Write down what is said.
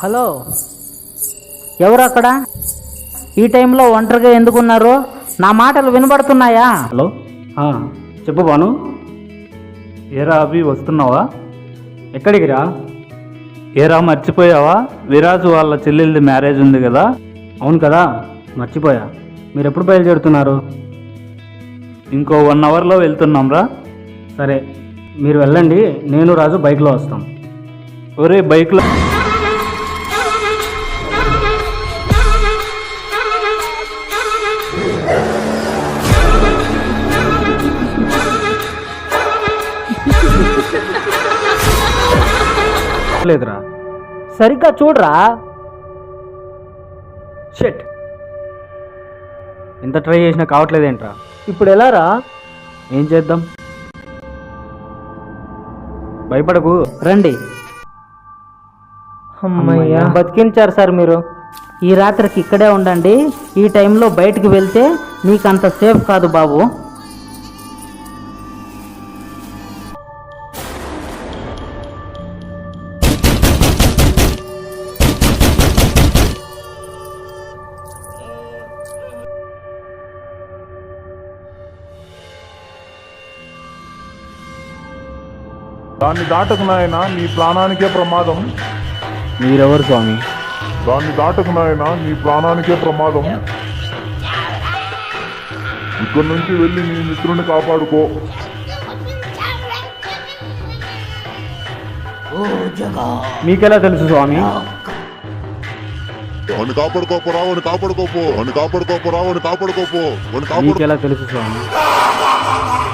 Hello, ఎవరు అక్కడ? ఈ టైంలో ఒంటరిగా ఎందుకున్నారు? నా మాటలు వినబడుతున్నాయా? హలో, చెప్పు బాను. ఏరా అవి వస్తున్నావా? ఎక్కడికి రా? ఏరా మర్చిపోయావా? విరాజు వాళ్ళ చెల్లెలది మ్యారేజ్ ఉంది కదా. అవును కదా, మర్చిపోయా. మీరు ఎప్పుడు బయలుదేరుతున్నారు? ఇంకో 1 అవర్లో వెళ్తున్నాం రా. సరే, మీరు వెళ్ళండి, నేను రాజు బైక్లో వస్తాం. ఒరే బైక్లో లేదురా. సరిగ్గా చూడరా. షెట్, ఎంత ట్రై చేసినా కావట్లేదేంట్రా? ఇప్పుడు ఎలా రా? ఏం చేద్దాం? భయపడకు, రండి. అమ్మయ్యా. బతికించారు సార్ మీరు. ఈ రాత్రికి ఇక్కడే ఉండండి. ఈ టైంలో బయటికి వెళ్తే నీకంత సేఫ్ కాదు బాబు. దాన్ని దాటకు నాయన, నీ ప్రాణానికే ప్రమాదం. మీరెవరు స్వామి? దాన్ని దాటకు నాయన, నీ ప్రాణానికే ప్రమాదం. ఇక్కడి నుంచి వెళ్ళి నీ మిత్రుని కాపాడుకో. మీకెలా తెలుసు స్వామి? వాడిని కాపాడుకోపో, రావని కాపాడుకోపో, వాడిని కాపాడుకోపో, రావని కాపాడుకోపో, వాడిని కాపాడు. మీకెలా తెలుసు స్వామి?